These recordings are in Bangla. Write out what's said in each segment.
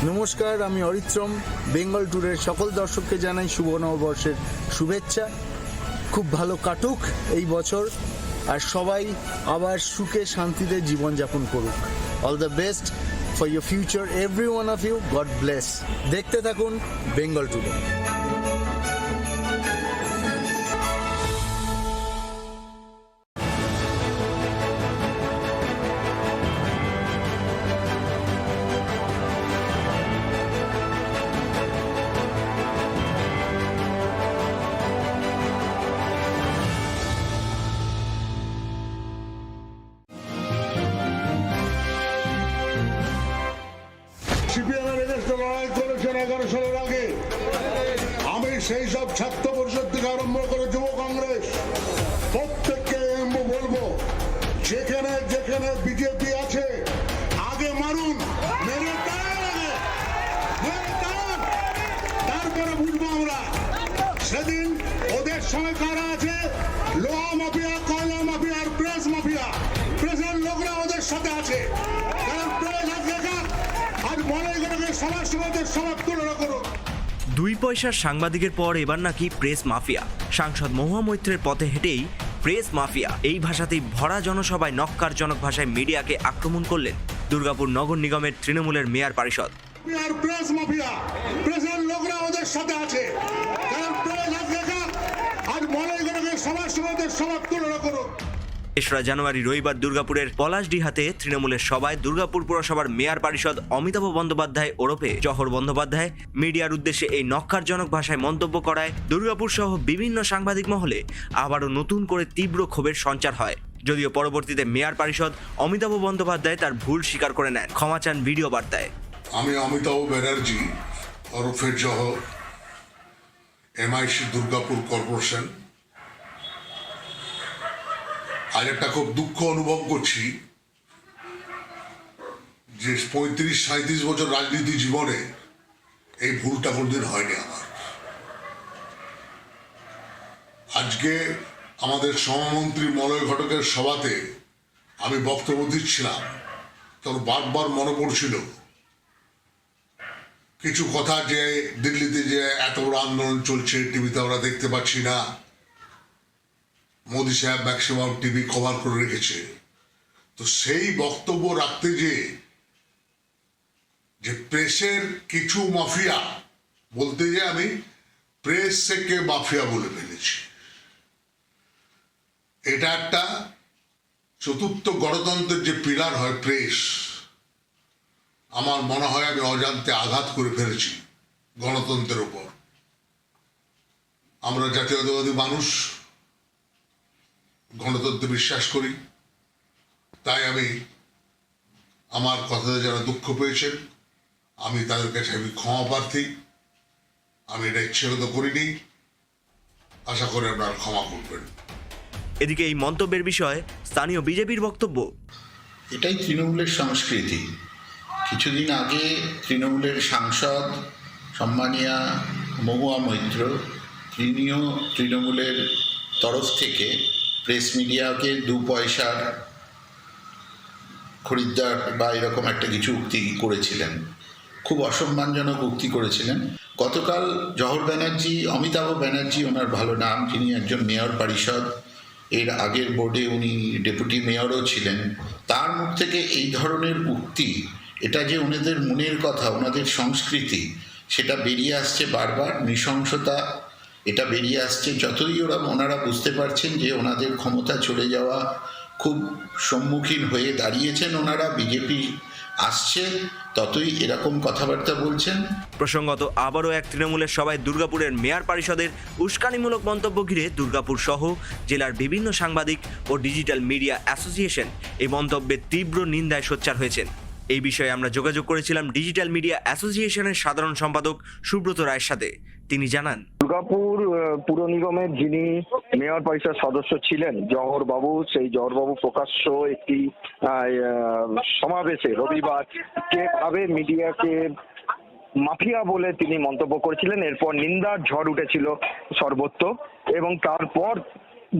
নমস্কার, আমি অরিত্রম। বেঙ্গল ট্যুরের সকল দর্শককে জানাই শুভ নববর্ষের শুভেচ্ছা। খুব ভালো কাটুক এই বছর, আর সবাই আবার সুখে শান্তিতে জীবনযাপন করুক। All the best for your future, every one of you. God bless. দেখতে থাকুন বেঙ্গল ট্যুরে। সিপিএমের এগেস্টে লড়াই করেছেন 11 সালের আগে। আমি সেই সব ছাত্র পরিষদ থেকে আরম্ভ করে যুব কংগ্রেস প্রত্যেককে বলবো, যেখানে যেখানে বিজেপি আছে আগে মারুন, মেরে তাড়ান, তারপরে বুঝবো আমরা সেদিন ওদের সঙ্গে কারা আছে। লোহা মাফিয়া, কয়লা মাফিয়া আর প্রেস মাফিয়া, প্রেসের লোকরা ওদের সাথে আছে। কারণ প্রেস আর মনে করে সবার সঙ্গে সবার তুলনা করুন। 2 পয়সার সাংবাদিকের পর এবার নাকি প্রেস মাফিয়া। সাংসদ মহুয়া মৈত্রের পথে হেঁটেই প্রেস মাফিয়া, এই ভাষাতেই ভরা জনসভায় নক্কারজনক ভাষায় মিডিয়াকে আক্রমণ করলেন দুর্গাপুর নগর নিগমের তৃণমূলের মেয়র পরিষদ। প্রেস মাফিয়া, প্রেসের লোকরা ওদের সাথে আছে। কারণ প্রেস আর মনে করে সবার সঙ্গে সবার তুলনা করুন। তেসরা জানুয়ারি রবিবার দুর্গাপুরের পলাশডিহাতে তৃণমূলের সভায় দুর্গাপুর পুরসভার মেয়র পরিষদ অমিতাভ বন্দ্যোপাধ্যায় ওরফে জহর বন্দ্যোপাধ্যায় মিডিয়ার উদ্দেশ্যে এই নক্কারজনক ভাষায় মন্তব্য করায় দুর্গাপুর সহ বিভিন্ন সাংবাদিক মহলে আবারও নতুন করে তীব্র ক্ষোভের সঞ্চার হয়। যদিও পরবর্তীতে মেয়র পরিষদ অমিতাভ বন্দ্যোপাধ্যায় তার ভুল স্বীকার করে নেন, ক্ষমা চান ভিডিও বার্তায়। আমি অমিতাভ ব্যানার্জি ওরফে জহর, এমআইসি দুর্গাপুর কর্পোরেশন। আজ একটা খুব দুঃখ অনুভব করছি যে 35-37 বছর রাজনীতি জীবনে এই ভুলটা কোনদিন হয়নি আমার। আজকে আমাদের সভামন্ত্রী মলয় ঘটকের সভাতে আমি বক্তব্য দিচ্ছিলাম, তখন বারবার মনে পড়ছিল কিছু কথা, যে দিল্লিতে যে এত বড় আন্দোলন চলছে, টিভিতে আমরা দেখতে পাচ্ছি না। মোদী সাহেব ম্যাক্সিমাম টিভি কভার করে রেখেছে। তো সেই বক্তব্য রাখতে যে প্রেসের কিছু মাফিয়া বলতে যে আমি প্রেস থেকে মাফিয়া বলে ফেলেছি। এটা একটা চতুর্থ গণতন্ত্রের যে পিলার হয় প্রেস, আমার মনে হয় আমি অজান্তে আঘাত করে ফেলেছি গণতন্ত্রের উপর। আমরা জাতীয়তাবাদী মানুষ, গণতন্ত্রে বিশ্বাস করি, তাই আমি আমার কথাতে যারা দুঃখ পেয়েছেন আমি তাদের কাছে আমি ক্ষমা প্রার্থী। আমি এটা ইচ্ছেগত করিনি, আশা করি আপনারা ক্ষমা করবেন। এদিকে এই মন্তব্যের বিষয়ে স্থানীয় বিজেপির বক্তব্য, এটাই তৃণমূলের সংস্কৃতি। কিছুদিন আগে তৃণমূলের সাংসদ সম্মানীয়া মহুয়া মৈত্র, তিনিও তৃণমূলের তরফ থেকে প্রেস মিডিয়াকে 2 পয়সার খরিদ্দার বা এরকম একটা কিছু উক্তি করেছিলেন, খুব অসম্মানজনক উক্তি করেছিলেন। গতকাল জহর ব্যানার্জি, অমিতাভ ব্যানার্জি ওনার ভালো নাম, যিনি একজন মেয়র পরিষদ, এর আগের বোর্ডে উনি ডেপুটি মেয়রও ছিলেন, তার মুখ থেকে এই ধরনের উক্তি, এটা যে ওনাদের মনের কথা, ওনাদের সংস্কৃতি, সেটা বেরিয়ে আসছে বারবার। নৃশংসতা এটা বেরিয়ে আসছে। যতই ওনারা বুঝতে পারছেন যে ওনাদের ক্ষমতা চলে যাওয়া খুব সম্মুখীন হয়ে দাঁড়িয়েছেন ওনারা, বিজেপি আসছে, ততই এরকম কথাবার্তা বলছেন। প্রসঙ্গত আবারও এক তৃণমূলের সভায় দুর্গাপুরের মেয়র পরিষদের উস্কানিমূলক মন্তব্য ঘিরে দুর্গাপুর সহ জেলার বিভিন্ন সাংবাদিক ও ডিজিটাল মিডিয়া অ্যাসোসিয়েশন এই মন্তব্যের তীব্র নিন্দায় সোচ্চার হয়েছেন। এই বিষয়ে আমরা যোগাযোগ করেছিলাম ডিজিটাল মিডিয়া অ্যাসোসিয়েশনের সাধারণ সম্পাদক সুব্রত রায়ের সাথে। তিনি জানান, দুর্গাপুর পুর নিগমের যিনি মেয়র পরিষদ সদস্য ছিলেন জহর বাবু, সেই জহর বাবু প্রকাশ্য একটি সমাবেশে রবিবার ভাবে মিডিয়াকে মাফিয়া বলে তিনি মন্তব্য করেছিলেন। এরপর নিন্দার ঝড় উঠেছিল সর্বত্র, এবং তারপর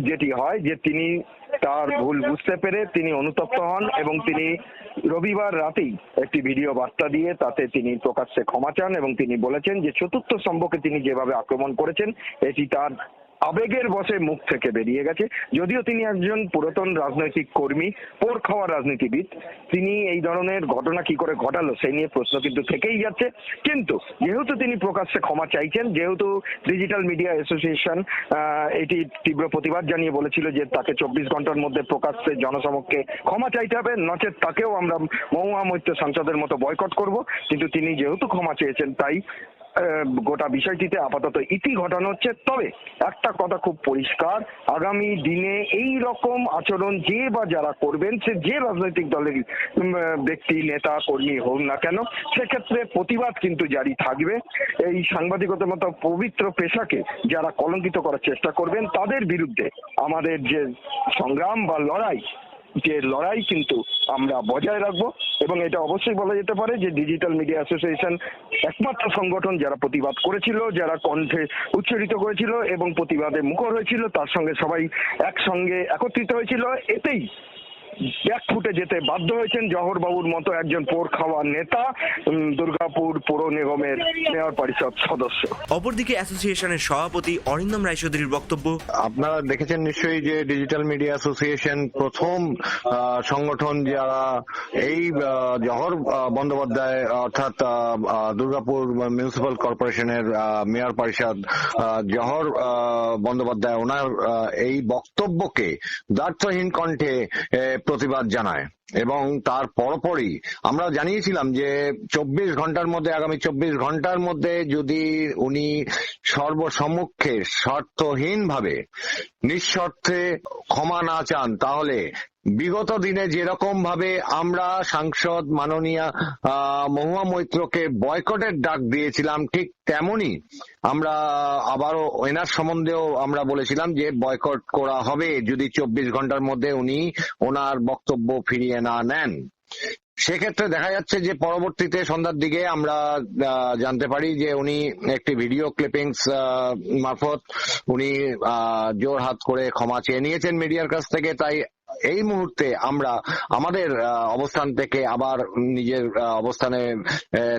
যেটি হয় যে তিনি তার ভুল বুঝতে পেরে তিনি অনুতপ্ত হন এবং তিনি রবিবার রাতেই একটি ভিডিও বার্তা দিয়ে তাতে তিনি প্রকাশ্যে ক্ষমা চান এবং তিনি বলেছেন যে চতুর্থ স্তম্ভকে তিনি যেভাবে আক্রমণ করেছেন এটি তার আবেগের বশে মুখ থেকে বেরিয়ে গেছে। যদিও তিনি একজন পুরাতন রাজনৈতিক কর্মী, পোর খাওয়া রাজনীতিবিদ, তিনি এই ধরনের ঘটনা কি করে ঘটালো সেই নিয়ে প্রশ্ন কিন্তু থেকেই যাচ্ছে। কিন্তু যেহেতু তিনি প্রকাশ্যে ক্ষমা চাইছেন, যেহেতু ডিজিটাল মিডিয়া অ্যাসোসিয়েশন এটি তীব্র প্রতিবাদ জানিয়ে বলেছিল যে তাকে 24 ঘন্টার মধ্যে প্রকাশ্যে জনসমক্ষে ক্ষমা চাইতে হবে, নচেৎ তাকেও আমরা মহুয়া মৈত্র সাংসদের মতো বয়কট করব, কিন্তু তিনি যেহেতু ক্ষমা চেয়েছেন তাই গোটা বিষয়টিতে আপাতত ইতি ঘটানো হচ্ছে। তবে একটা কথা খুব পরিষ্কার, আগামী দিনে এই রকম আচরণ যে বা যারা করবেন, সে যে রাজনৈতিক দলের ব্যক্তি, নেতা, কর্মী হোক না কেন, সেক্ষেত্রে প্রতিবাদ কিন্তু জারি থাকবে। এই সাংবাদিকতার মতো পবিত্র পেশাকে যারা কলঙ্কিত করার চেষ্টা করবেন তাদের বিরুদ্ধে আমাদের যে সংগ্রাম বা লড়াই কিন্তু আমরা বজায় রাখবো। এবং এটা অবশ্যই বলা যেতে পারে যে ডিজিটাল মিডিয়া অ্যাসোসিয়েশন একমাত্র সংগঠন যারা প্রতিবাদ করেছিল, যারা কণ্ঠে উচ্চারিত করেছিল এবং প্রতিবাদে মুখর হয়েছিল, তার সঙ্গে সবাই একসঙ্গে একত্রিত হয়েছিল। এতেই ব্যাক ফুটে যেতে বাধ্য হয়েছেন জহর বাবুর মতো একজন পোর খাওয়া নেতা, দুর্গাপুর পৌর নিগমের মেয়র পরিষদ সদস্য। অপরদিকে অ্যাসোসিয়েশনের সভাপতি অরিন্দম রায়চৌধুরীর বক্তব্য, আপনারা দেখেছেন নিশ্চয়ই যে ডিজিটাল মিডিয়া অ্যাসোসিয়েশন প্রথম সংগঠন যারা এই জহর বন্দ্যোপাধ্যায় অর্থাৎ দুর্গাপুর মিউনিসিপাল কর্পোরেশনের মেয়র পরিষদ জহর বন্দ্যোপাধ্যায় ওনার এই বক্তব্যকে দ্ব্যর্থহীন কণ্ঠে প্রতিবাদ জানায়। এবং তার পরপরই আমরা জানিয়েছিলাম যে আগামী 24 ঘন্টার মধ্যে যদি উনি সর্বসম্মুখে শর্তহীনভাবে নিঃশর্তে ক্ষমা না চান, তাহলে বিগত দিনে যেরকম ভাবে আমরা সাংসদ মাননীয়া মহুয়া মৈত্রকে বয়কটের ডাক দিয়েছিলাম, ঠিক তেমনি আমরা আবারও এনার সম্বন্ধেও আমরা বলেছিলাম যে বয়কট করা হবে যদি 24 ঘন্টার মধ্যে উনি ওনার বক্তব্য ফিরিয়ে না নেন। সেক্ষেত্রে দেখা যাচ্ছে যে পরবর্তীতে সন্ধ্যার দিকে আমরা জানতে পারি যে উনি একটি ভিডিও ক্লিপিংস মারফত উনি জোর হাত করে ক্ষমা চেয়ে নিয়েছেন মিডিয়ার কাছ থেকে। তাই এই মুহূর্তে আমরা আমাদের অবস্থান থেকে আবার নিজের অবস্থানে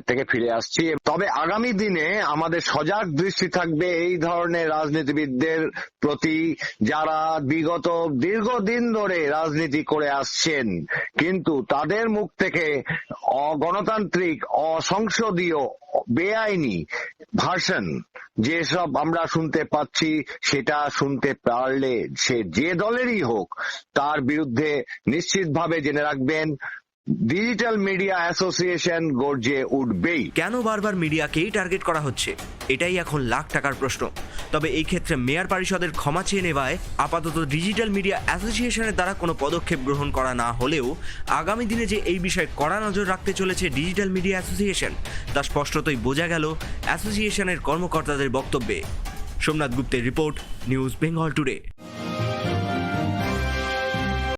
থেকে ফিরে আসছি। তবে আগামী দিনে আমাদের সজাগ দৃষ্টি থাকবে এই ধরনের রাজনীতিবিদদের প্রতি, যারা বিগত দীর্ঘদিন ধরে রাজনীতি করে আসছেন কিন্তু তাদের মুখ থেকে অগণতান্ত্রিক, অসংসদীয়, বেআইনি ভার্সন যেসব আমরা শুনতে পাচ্ছি, সেটা শুনতে পারলে সে যে দলেরই হোক তার বিরুদ্ধে নিশ্চিতভাবে জেনে রাখবেন ডিজিটাল মিডিয়া অ্যাসোসিয়েশন গর্জে উঠবেই। কেন বারবার মিডিয়াকেই টার্গেট করা হচ্ছে, এটাই এখন লাখ টাকার প্রশ্ন। তবে এই ক্ষেত্রে মেয়র পরিষদের ক্ষমা চেয়ে নেওয়ায় আপাতত ডিজিটাল মিডিয়া অ্যাসোসিয়েশনের দ্বারা কোনো পদক্ষেপ গ্রহণ করা না হলেও আগামী দিনে যে এই বিষয়ে কড়া নজর রাখতে চলেছে ডিজিটাল মিডিয়া অ্যাসোসিয়েশন, তা স্পষ্টতই বোঝা গেল অ্যাসোসিয়েশনের কর্মকর্তাদের বক্তব্যে। সোমনাথ গুপ্তের রিপোর্ট, নিউজ বেঙ্গল টুডে।